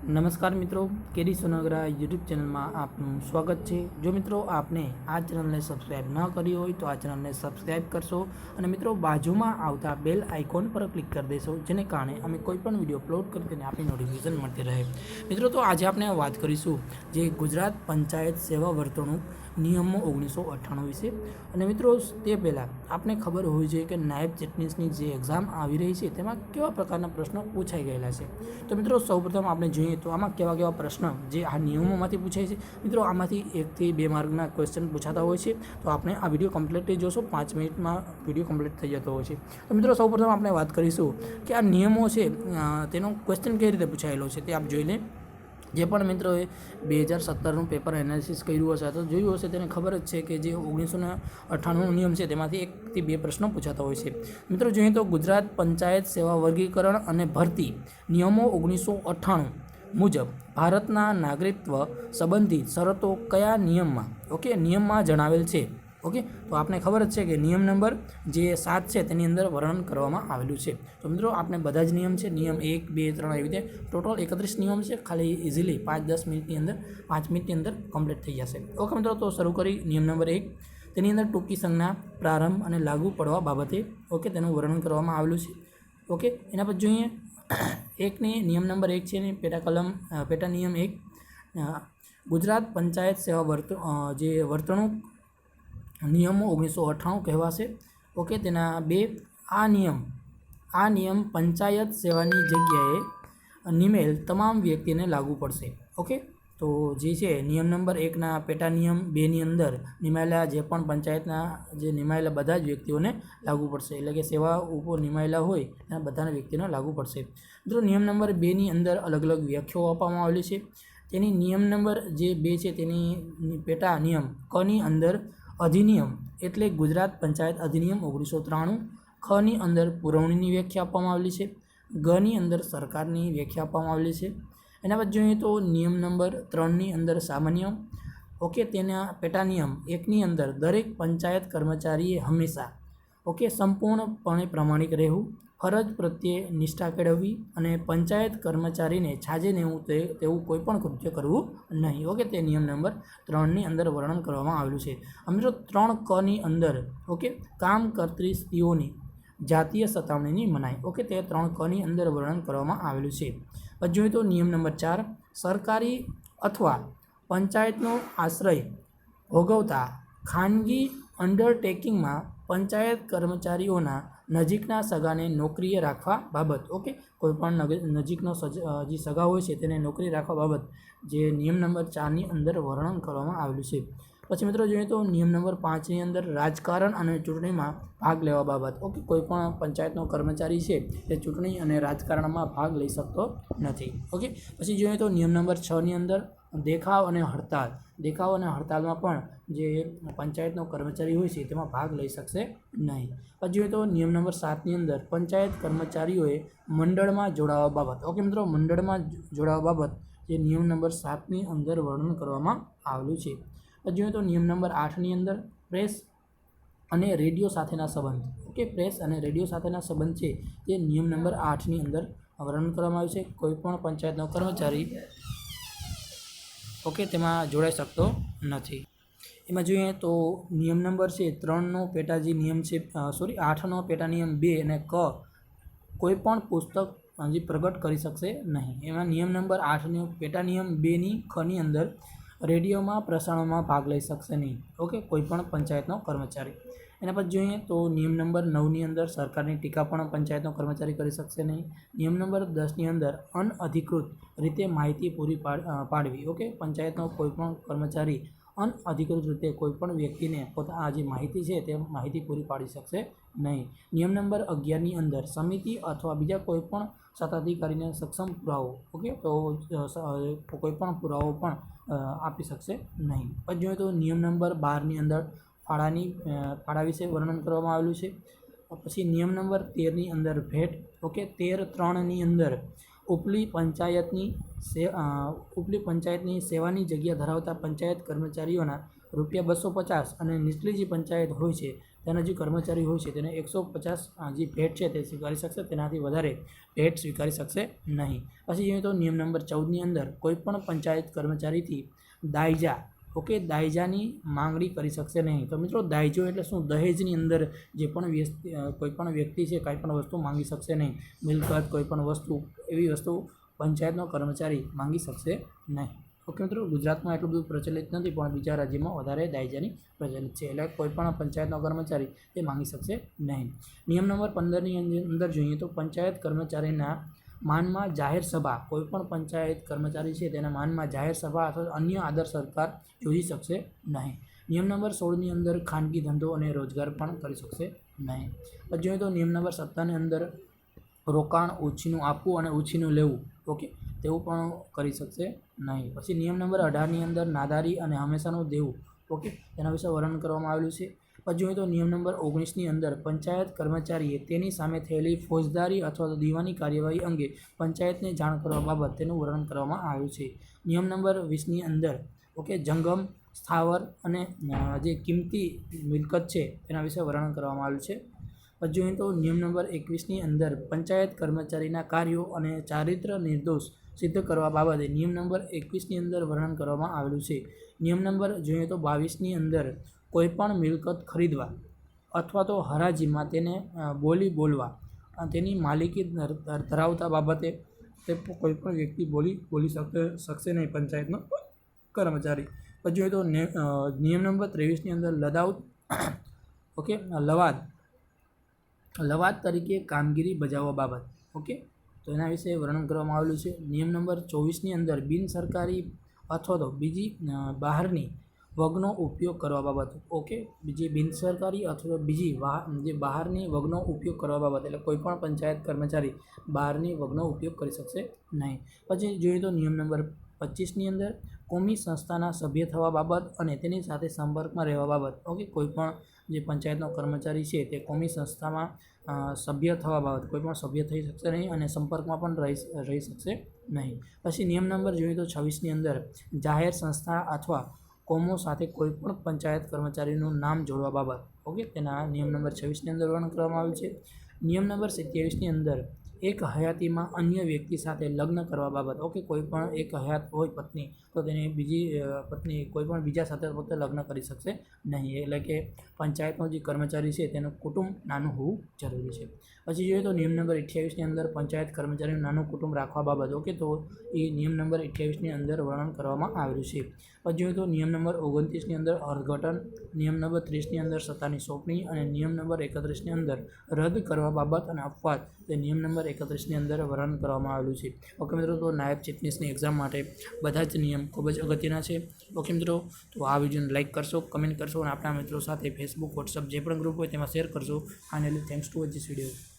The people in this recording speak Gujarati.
નમસ્કાર મિત્રો, કેડી સોનાગરા યુટ્યુબ ચેનલમાં આપનું સ્વાગત છે। જો મિત્રો આપને આ ચેનલને સબસ્ક્રાઈબ ન કરી હોય તો આ ચેનલને સબસ્ક્રાઈબ કરશો અને મિત્રો બાજુમાં આવતા બેલ આઇકોન પર ક્લિક કરી દેશો, જેને કારણે અમે કોઈ પણ વિડીયો અપલોડ કરીએ તેને આપની નોટિફિકેશન મળતી રહે। મિત્રો તો આજે આપણે વાત કરીશું જે ગુજરાત પંચાયત સેવા વર્તણૂક નિયમો 1998 વિશે। અને મિત્રો તે પહેલાં આપને ખબર હોવી જોઈએ કે નાયબ ચીટનીસની જે એક્ઝામ આવી રહી છે તેમાં કેવા પ્રકારના પ્રશ્નો પૂછાઈ ગયેલા છે। તો મિત્રો સૌપ્રથમ આપણે જોઈએ તો આમાં કેવા પ્રશ્ન જે આ નિયમોમાંથી પૂછાય છે। મિત્રો આમાંથી 1 થી 2 માર્કના ક્વેશ્ચન પૂછાતા હોય છે, તો આપણે આ વિડીયો કમ્પ્લીટલી જોશો, 5 મિનિટમાં વિડીયો કમ્પ્લીટ થઈ જતો હોય છે। તો મિત્રો સૌપ્રથમ આપણે વાત કરીશું કે આ નિયમો છે તેનો ક્વેશ્ચન કઈ રીતે પૂછાયેલો છે તે આપ જોઈ લે। જે પણ મિત્રોએ 2017નું પેપર એનાલિસિસ કર્યું હશે તો જોયું હશે તેને ખબર જ છે કે જે 1998નો નિયમ છે તેમાંથી 1 થી 2 પ્રશ્નો પૂછાતા હોય છે। મિત્રો જોઈએ તો ગુજરાત પંચાયત સેવા વર્ગીકરણ અને ભરતી નિયમો 1998 મુજબ ભારતના નાગરિકત્વ સંબંધિત શરતો કયા નિયમમાં જણાવેલ છે। ઓકે, તો આપને ખબર જ છે કે નિયમ નંબર જે 7 છે તેની અંદર વર્ણન કરવામાં આવેલું છે। તો મિત્રો આપણે બધા જ નિયમ છે, નિયમ 1, 2, 3 એવી રીતે ટોટલ 31 નિયમ છે, ખાલી ઇઝીલી 5 મિનિટની અંદર કમ્પ્લીટ થઈ જશે। ઓકે મિત્રો, તો શરૂ કરી નિયમ નંબર 1, તેની અંદર ટૂંકી સંજ્ઞા પ્રારંભ અને લાગુ પડવા બાબતે તેનું વર્ણન કરવામાં આવેલું છે। ઓકે, એના પછી જોઈએ નિયમ નંબર 1 છે એની પેટા નિયમ 1 ગુજરાત પંચાયત સેવા જે વર્તણૂક નિયમો 1998 કહેવાશે। ઓકે, તેના 2 આ નિયમ પંચાયત સેવાની જગ્યાએ નિમેલ તમામ વ્યક્તિને લાગુ પડશે। ઓકે, તો જે છે નિયમ નંબર 1ના પેટા નિયમ 2ની અંદર નિમાયેલા જે પણ પંચાયતના જે નિમાયેલા બધા જ વ્યક્તિઓને લાગુ પડશે, એટલે કે સેવા ઉપર નિમાયેલા હોય એના બધાના વ્યક્તિને લાગુ પડશે। મિત્રો નિયમ નંબર 2ની અંદર અલગ અલગ વ્યાખ્યાઓ આપવામાં આવેલી છે। તેની નિયમ નંબર જે 2 છે તેની પેટા નિયમ કની અંદર અધિનિયમ એટલે ગુજરાત પંચાયત અધિનિયમ 1993, ખની અંદર પુરવણીની વ્યાખ્યા આપવામાં આવેલી છે, ગની અંદર સરકારની વ્યાખ્યા આપવામાં આવેલી છે। એના પછી જોઈએ તો નિયમ નંબર 3ની અંદર સામાન્ય। ઓકે, તેના પેટા નિયમ 1ની અંદર દરેક પંચાયત કર્મચારીએ હંમેશા સંપૂર્ણપણે પ્રામાણિક રહેવું, ફરજ પ્રત્યે નિષ્ઠા કેળવવી અને પંચાયત કર્મચારીને છાજે નેવું તેવું કોઈ પણ કૃત્ય કરવું નહીં। ઓકે, તે નિયમ નંબર 3ની અંદર વર્ણન કરવામાં આવેલું છે। મિત્રો 3 અંદર કામ કરતી સ્ત્રીઓની જાતીય સતામણીની મનાઈ। ઓકે, તે 3 અંદર વર્ણન કરવામાં આવેલું છે। પછી જોઈએ તો નિયમ નંબર 4 સરકારી અથવા પંચાયતનો આશ્રય ભોગવતા ખાનગી અંડરટેકિંગમાં પંચાયત કર્મચારીઓના નજીકના સગાને નોકરીએ રાખવા બાબત। ઓકે, કોઈપણ નજીકનો જે સગા હોય છે તેને નોકરી રાખવા બાબત જે નિયમ નંબર 4ની અંદર વર્ણન કરવામાં આવેલું છે। પછી મિત્રો જોઈએ તો નિયમ નંબર 5ની અંદર રાજકારણ અને ચૂંટણીમાં ભાગ લેવા બાબત। ઓકે, કોઈપણ પંચાયતનો કર્મચારી છે તે ચૂંટણી અને રાજકારણમાં ભાગ લઈ શકતો નથી। ઓકે, પછી જોઈએ તો નિયમ નંબર 6ની અંદર દેખાવ અને હડતાલમાં પણ જે પંચાયતનો કર્મચારી હોય છે તેમાં ભાગ લઈ શકશે નહીં। પછી જોઈએ તો નિયમ નંબર 7ની અંદર પંચાયત કર્મચારીઓએ મંડળમાં જોડાવા બાબત। ઓકે મિત્રો, મંડળમાં જોડાવા બાબત જે નિયમ નંબર 7ની અંદર વર્ણન કરવામાં આવેલું છે। પછી જોઈએ તો નિયમ નંબર 8ની અંદર પ્રેસ અને રેડિયો સાથેના સંબંધ। ઓકે, પ્રેસ અને રેડિયો સાથેના સંબંધ છે તે નિયમ નંબર 8ની અંદર વર્ણન કરવામાં આવ્યું છે। કોઈપણ પંચાયતનો કર્મચારી તેમાં જોડાઈ શકતો નથી। એમાં જોઈએ તો નિયમ નંબર 3નો પેટા જે નિયમ છે 8નો પેટા નિયમ 2 અને કોઈ પણ પુસ્તક પ્રગટ કરી શકશે નહીં। એમાં નિયમ નંબર 8નો પેટા નિયમ 2ની ખની અંદર રેડિયોમાં પ્રસારણમાં ભાગ લઈ શકશે નહીં। ઓકે, કોઈપણ પંચાયતનો કર્મચારી। એના પછી જોઈએ તો નિયમ નંબર 9ની અંદર સરકારની ટીકા પણ પંચાયતનો કર્મચારી કરી શકશે નહીં। નિયમ નંબર 10ની અંદર અનઅધિકૃત રીતે માહિતી પૂરી પાડવી। ઓકે, પંચાયતનો કોઈપણ કર્મચારી અનઅધિકૃત રીતે કોઈપણ વ્યક્તિને આ જે માહિતી છે તે માહિતી પૂરી પાડી શકશે નહીં। નિયમ નંબર 11ની અંદર સમિતિ અથવા બીજા કોઈપણ સત્તાધિકારીને સક્ષમ પુરાવો તો કોઈપણ પુરાવો પણ આપી શકશે નહીં। પછી જોઈએ તો નિયમ નંબર 12ની અંદર ફાળા વિશે વર્ણન કરવામાં આવેલું છે। પછી નિયમ નંબર 13ની અંદર ભેટ। ઓકે, 13(3)ની અંદર ઉપલી પંચાયતની સેવાની જગ્યા ધરાવતા પંચાયત કર્મચારીઓના ₹250 અને નીચલી જે પંચાયત હોય છે તેના જે કર્મચારી હોય છે તેને 150 જે ભેટ છે તે સ્વીકારી શકશે, તેનાથી વધારે ભેટ સ્વીકારી શકશે નહીં. પછી જોઈએ તો નિયમ નંબર 14ની અંદર કોઈપણ પંચાયત કર્મચારીથી દાયજા દાયજાની માંગણી કરી શકશે નહીં. તો મિત્રો દાયજો એટલે શું? દહેજની અંદર જે પણ કોઈપણ વ્યક્તિ છે કંઈ પણ વસ્તુ માંગી શકશે નહીં. મિલકત કોઈપણ વસ્તુ એવી વસ્તુ પંચાયતનો કર્મચારી માંગી શકશે નહીં. ઓકે મિત્રો, ગુજરાતમાં એટલું બધું પ્રચલિત નથી પણ બીજા રાજ્યમાં વધારે દાયજાની પ્રચલિત છે. એટલે કોઈપણ પંચાયતનો કર્મચારી તે માંગી શકશે નહીં. નિયમ નંબર 15ની અંદર જોઈએ તો પંચાયત કર્મચારીના માનમાં જાહેર સભા, કોઈપણ પંચાયત કર્મચારી છે તેના માનમાં જાહેર સભા અથવા અન્ય આદર સત્કાર યોજી શકશે નહીં. નિયમ નંબર 16ની અંદર ખાનગી ધંધો અને રોજગાર પણ કરી શકશે નહીં. પછી જોઈએ તો નિયમ નંબર 17ની અંદર રોકાણ ઓછીનું આપવું અને ઓછીનું લેવું તેવું પણ કરી શકશે નહીં. પછી નિયમ નંબર 18ની અંદર નાદારી અને હંમેશાનું દેવું તેના વિશે વર્ણન કરવામાં આવેલું છે. પછી જોઈએ તો નિયમ નંબર 19ની અંદર પંચાયત કર્મચારીએ તેની સામે થયેલી ફોજદારી અથવા તો દીવાની કાર્યવાહી અંગે પંચાયતને જાણ કરવા બાબત તેનું વર્ણન કરવામાં આવ્યું છે. નિયમ નંબર 20ની અંદર જંગમ, સ્થાવર અને જે કિંમતી મિલકત છે તેના વિશે વર્ણન કરવામાં આવ્યું છે. પછી જોઈએ તો નિયમ નંબર 21ની અંદર પંચાયત કર્મચારીના કાર્યો અને ચારિત્ર નિર્દોષ સિદ્ધ કરવા બાબતે નિયમ નંબર 21ની અંદર વર્ણન કરવામાં આવેલું છે. નિયમ નંબર જોઈએ તો 22ની અંદર કોઈપણ મિલકત ખરીદવા અથવા તો હરાજીમાં તેને બોલવા તેની માલિકી ધરાવતા બાબતે તે કોઈપણ વ્યક્તિ બોલી શકશે નહીં પંચાયતનો કર્મચારી. પછી જોઈએ તો નિયમ નંબર 23ની અંદર લવાદ તરીકે કામગીરી બજાવવા બાબત તો એના વિશે વર્ણન કરવામાં આવેલું છે. નિયમ નંબર 24ની અંદર બિનસરકારી અથવા તો બીજી બહારની વગનો ઉપયોગ કરવા બાબત બીજી બિનસરકારી અથવા બીજી જે બહારની વગનો ઉપયોગ કરવા બાબત એટલે કોઈપણ પંચાયત કર્મચારી બહારની વગનો ઉપયોગ કરી શકશે નહીં. પછી જોઈએ તો નિયમ નંબર 25ની અંદર કોમી સંસ્થાના સભ્ય થવા બાબત અને તેની સાથે સંપર્કમાં રહેવા બાબત કોઈપણ જે પંચાયતનો કર્મચારી છે તે કોમી સંસ્થામાં સભ્ય થવા બાબત કોઈપણ સભ્ય થઈ શકશે નહીં અને સંપર્કમાં પણ રહી શકશે નહીં. પછી નિયમ નંબર જોઈએ તો 26ની અંદર જાહેર સંસ્થા અથવા કોમો સાથે કોઈપણ પંચાયત કર્મચારીનું નામ જોડવા બાબત તેના નિયમ નંબર 26ની અંદર વર્ણન કરવામાં આવ્યું છે. નિયમ નંબર 27ની અંદર એક હયાતીમાં અન્ય વ્યક્તિ સાથે લગ્ન કરવા બાબત કોઈપણ એક હયાત હોય પત્ની તો તેની બીજી પત્ની કોઈપણ બીજા સાથે પોતે લગ્ન કરી શકશે નહીં. એટલે કે પંચાયતનો જે કર્મચારી છે તેનું કુટુંબ નાનું હોવું જરૂરી છે. પછી જોઈએ તો નિયમ નંબર 28ની અંદર પંચાયત કર્મચારીનું નાનું કુટુંબ રાખવા બાબત તો એ નિયમ નંબર 28ની અંદર વર્ણન કરવામાં આવેલું છે. પછી જોઈએ તો નિયમ નંબર 29ની અંદર અર્થઘટન, નિયમ નંબર 30ની અંદર સત્તાની સોંપણી અને નિયમ નંબર 31ની અંદર રદ કરવા બાબત અને અપવાદ તે નિયમ નંબર 31ની અંદર વર્ણન કરવામાં આવેલું છે. મિત્રો, તો નાયબ ચીફની એક્ઝામ માટે બધા જ નિયમ ખૂબ જ અગત્યના છે. મિત્રો, તો આ વિડીયોને લાઇક કરશો, કમેન્ટ કરશો અને આપણા મિત્રો સાથે ફેસબુક, વોટ્સઅપ જે પણ ગ્રુપ હોય તેમાં શેર કરશો. Finally thanks to watch this video.